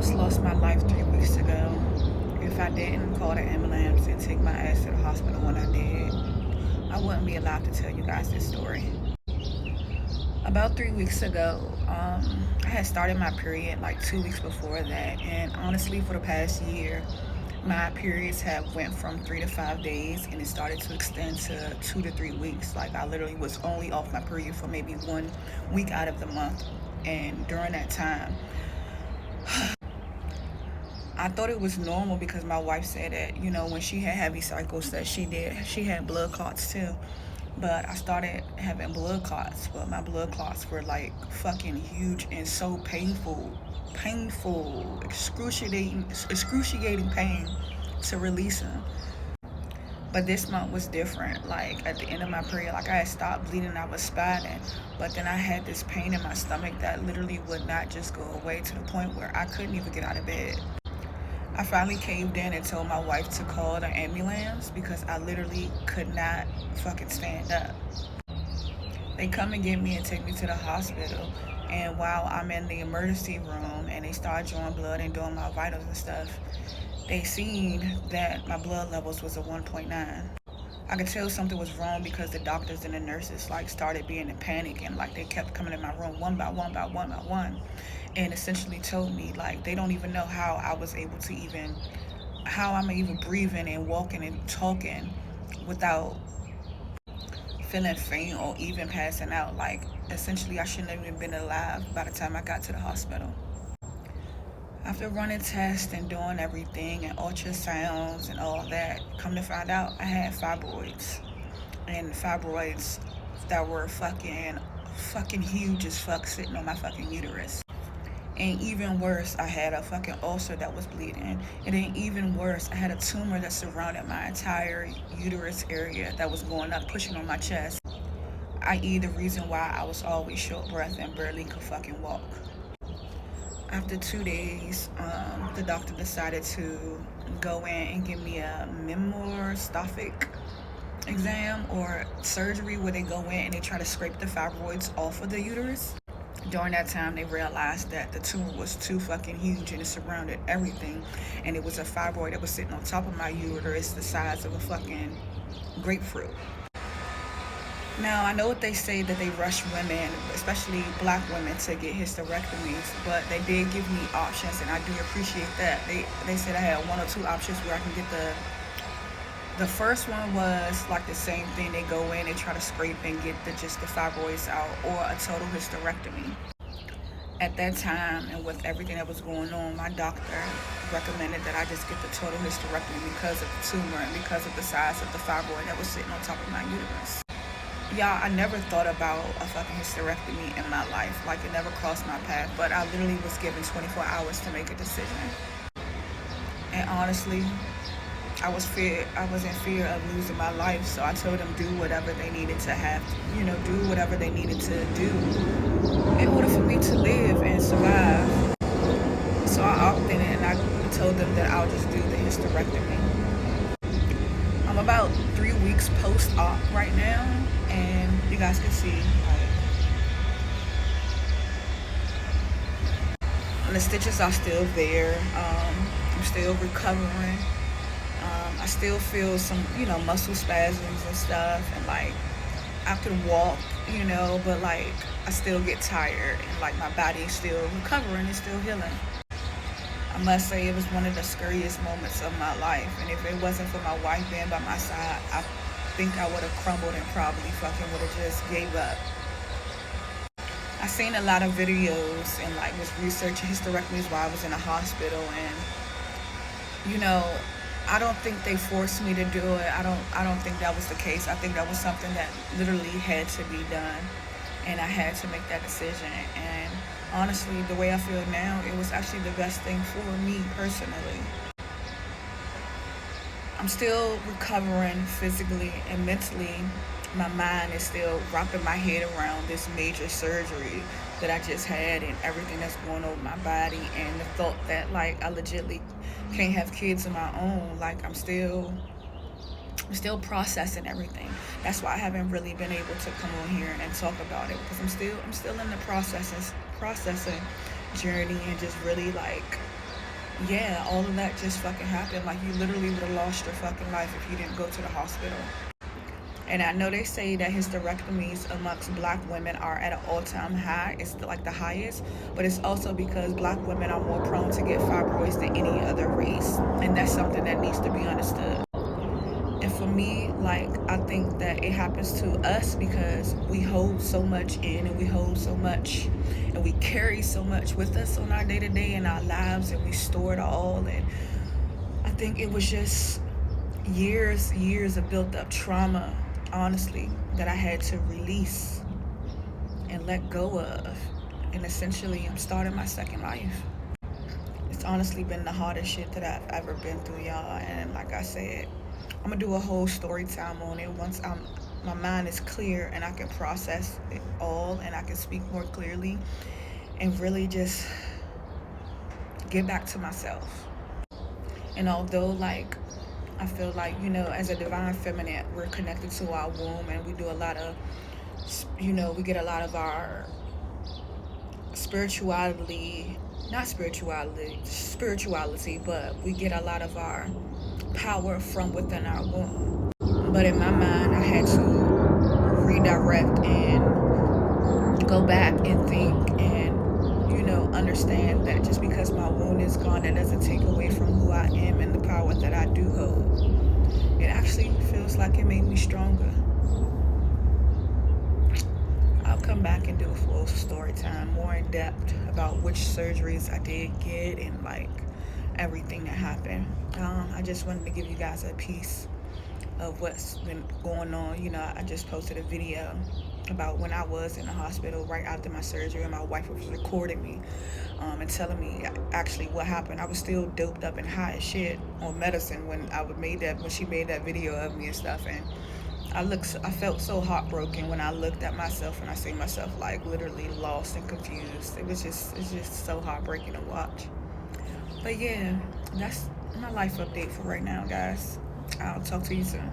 almost lost my life 3 weeks ago. If I didn't call the ambulance and take my ass to the hospital when I did, I wouldn't be allowed to tell you guys this story. About 3 weeks ago, I had started my period like 2 weeks before that, and honestly, for the past year, my periods have went from 3 to 5 days, and it started to extend to 2 to 3 weeks. Like I literally was only off my period for maybe 1 week out of the month, and during that time, I thought it was normal because my wife said that, when she had heavy cycles that she had blood clots too. But I started having blood clots, but my blood clots were like fucking huge and so painful, excruciating pain to release them. But this month was different. Like at the end of my period, like I had stopped bleeding, I was spotting, but then I had this pain in my stomach that literally would not just go away to the point where I couldn't even get out of bed. I finally caved in and told my wife to call the ambulance because I literally could not fucking stand up. They come and get me and take me to the hospital. And while I'm in the emergency room and they start drawing blood and doing my vitals and stuff, they seen that my blood levels was a 1.9. I could tell something was wrong because the doctors and the nurses like started being in panic, and like they kept coming in my room one by one, and essentially told me like they don't even know how I'm even breathing and walking and talking without feeling faint or even passing out. Like essentially I shouldn't have even been alive by the time I got to the hospital. After running tests and doing everything and ultrasounds and all that, come to find out I had fibroids. And fibroids that were fucking huge as fuck sitting on my fucking uterus. And even worse, I had a fucking ulcer that was bleeding. And then even worse, I had a tumor that surrounded my entire uterus area that was going up, pushing on my chest. I.e. the reason why I was always short breath and barely could fucking walk. After 2 days, the doctor decided to go in and give me a memorostophic exam or surgery where they go in and they try to scrape the fibroids off of the uterus. During that time, they realized that the tumor was too fucking huge and it surrounded everything. And it was a fibroid that was sitting on top of my uterus the size of a fucking grapefruit. Now, I know what they say that they rush women, especially black women, to get hysterectomies, but they did give me options, and I do appreciate that. They said I had one or two options where I can get the first one was like the same thing. They go in, they try to scrape and get just the fibroids out, or a total hysterectomy. At that time, and with everything that was going on, my doctor recommended that I just get the total hysterectomy because of the tumor and because of the size of the fibroid that was sitting on top of my uterus. Y'all, I never thought about a fucking hysterectomy in my life. Like, it never crossed my path, but I literally was given 24 hours to make a decision. And honestly, I was in fear of losing my life, so I told them do whatever they needed to do whatever they needed to do in order for me to live and survive. So I opted in and I told them that I'll just do the hysterectomy. I'm about 3 weeks post-op right now, and you guys can see the stitches are still there. I'm still recovering. I still feel some, muscle spasms and stuff, and like I can walk, but like I still get tired, and like my body is still recovering, it's still healing. I must say it was one of the scariest moments of my life, and if it wasn't for my wife being by my side, I think I would have crumbled and probably fucking would have just gave up. I seen a lot of videos and like was researching hysterectomies while I was in the hospital, and I don't think they forced me to do it. I don't think that was the case. I think that was something that literally had to be done, and I had to make that decision. And honestly, the way I feel now, it was actually the best thing for me personally. I'm still recovering physically and mentally. My mind is still wrapping my head around this major surgery that I just had and everything that's going on with my body, and the thought that like I legitimately can't have kids of my own. Like I'm still processing everything. That's why I haven't really been able to come on here and talk about it, because I'm still in the processing journey, and just really like yeah, all of that just fucking happened. Like, you literally would have lost your fucking life if you didn't go to the hospital. And I know they say that hysterectomies amongst black women are at an all-time high. It's like the highest, but it's also because black women are more prone to get fibroids than any other race, and that's something that needs to be understood. And for me, like, I think that it happens to us because we hold so much in, and we hold so much, and we carry so much with us on our day-to-day in our lives, and we store it all. And I think it was just years of built up trauma, honestly, that I had to release and let go of. And essentially, I'm starting my second life. It's honestly been the hardest shit that I've ever been through, y'all. And like I said, I'm gonna do a whole story time on it once my mind is clear and I can process it all and I can speak more clearly and really just get back to myself. And although, like, I feel like, as a divine feminine, we're connected to our womb, and we do a lot of, we get a lot of our spirituality, not spirituality, but we get a lot of our power from within our womb. But in my mind, I had to redirect and go back and think and, understand that just because my wound is gone, that doesn't take away from who I am and the power that I do hold. It actually feels like it made me stronger. I'll come back and do a full story time, more in depth about which surgeries I did get and like everything that happened. I just wanted to give you guys a piece of what's been going on. I just posted a video about when I was in the hospital right after my surgery, and my wife was recording me and telling me actually what happened. I was still doped up and high as shit on medicine when when she made that video of me and stuff. And I felt so heartbroken when I looked at myself and I see myself like literally lost and confused. It's just so heartbreaking to watch. But yeah, that's my life update for right now, guys. I'll talk to you soon.